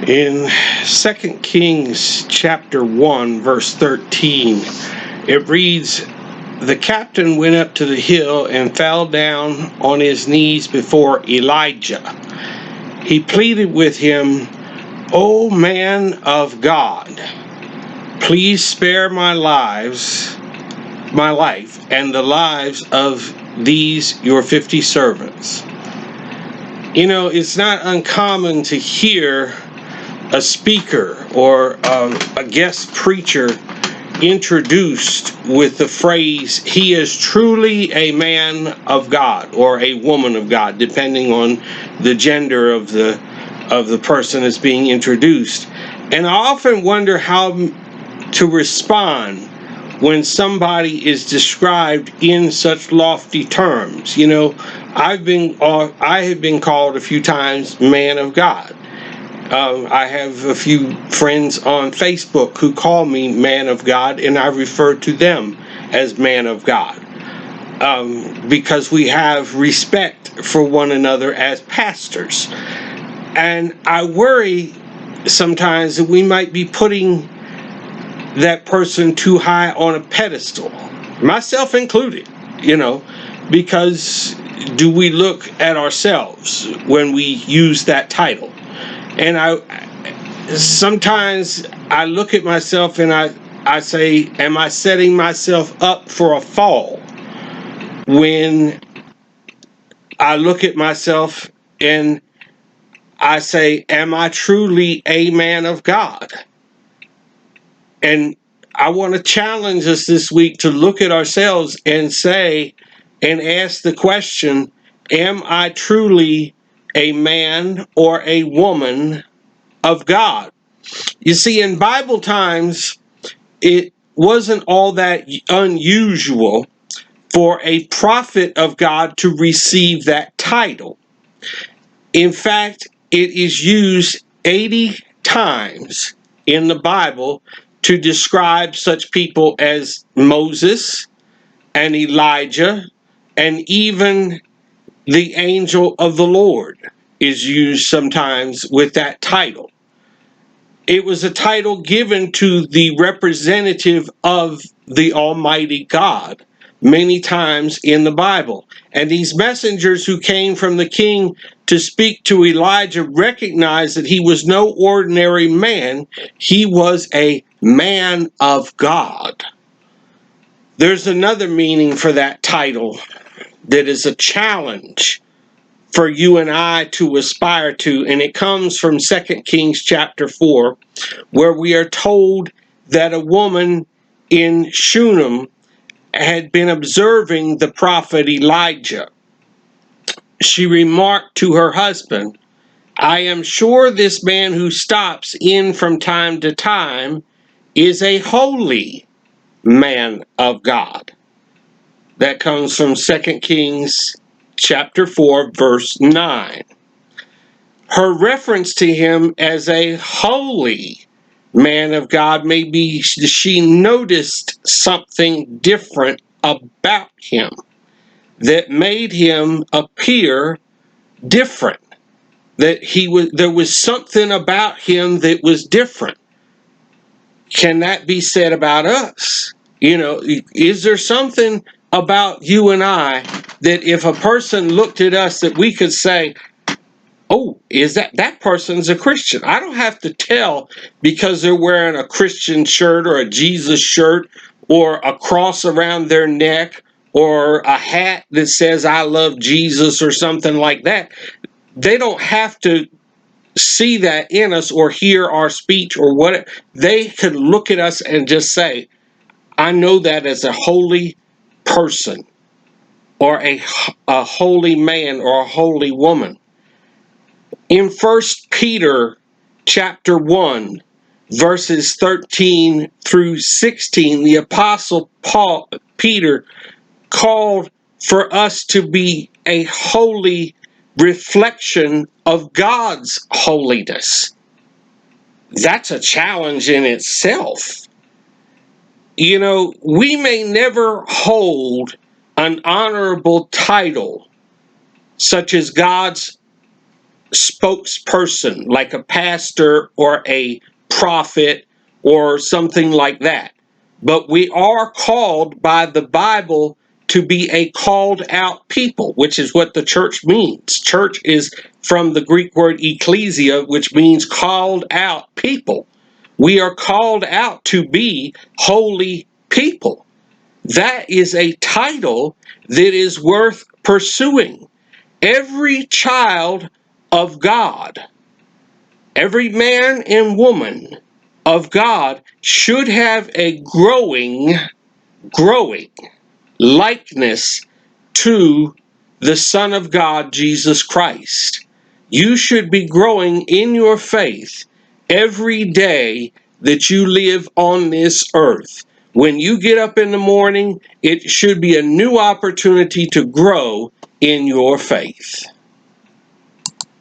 In 2 Kings chapter 1, verse 13, it reads, "The captain went up to the hill and fell down on his knees before Elijah. He pleaded with him, 'O man of God, please spare my life, and the lives of these your 50 servants.'" You know, it's not uncommon to hear a speaker or a guest preacher introduced with the phrase, "He is truly a man of God," or a woman of God, depending on the gender of the person that's being introduced. And I often wonder how to respond when somebody is described in such lofty terms. You know, I have been called a few times man of God. I have a few friends on Facebook who call me man of God, and I refer to them as man of God, because we have respect for one another as pastors. And I worry sometimes that we might be putting that person too high on a pedestal, myself included, because do we look at ourselves when we use that title? And sometimes I look at myself and I say, am I setting myself up for a fall? When I look at myself and I say, am I truly a man of God? And I want to challenge us this week to look at ourselves and say, and ask the question, am I truly a man or a woman of God? You see, in Bible times, it wasn't all that unusual for a prophet of God to receive that title. In fact, it is used 80 times in the Bible to describe such people as Moses and Elijah, and even the angel of the Lord is used sometimes with that title. It was a title given to the representative of the Almighty God many times in the Bible. And these messengers who came from the king to speak to Elijah recognized that he was no ordinary man. He was a man of God. There's another meaning for that title that is a challenge for you and I to aspire to, and it comes from 2 Kings chapter 4, where we are told that a woman in Shunem had been observing the prophet Elijah. She remarked to her husband, "I am sure this man who stops in from time to time is a holy man of God." That comes from 2 Kings chapter 4, verse 9. Her reference to him as a holy man of God, maybe she noticed something different about him that made him appear different, that there was something about him that was different. Can that be said about us? Is there something about you and I that if a person looked at us that we could say, "Oh, is that person's a Christian"? I don't have to tell because they're wearing a Christian shirt or a Jesus shirt or a cross around their neck or a hat that says "I love Jesus" or something like that. They don't have to see that in us or hear our speech or whatever. They could look at us and just say, "I know that as a holy person or a holy man or a holy woman." In 1 Peter chapter 1, verses 13 through 16, the Apostle Peter called for us to be a holy reflection of God's holiness. That's a challenge in itself. We may never hold an honorable title such as God's spokesperson, like a pastor or a prophet or something like that. But we are called by the Bible to be a called out people, which is what the church means. Church is from the Greek word ecclesia, which means called out people. We are called out to be holy people. That is a title that is worth pursuing. Every child of God, every man and woman of God should have a growing likeness to the Son of God, Jesus Christ. You should be growing in your faith every day that you live on this earth. When you get up in the morning, it should be a new opportunity to grow in your faith.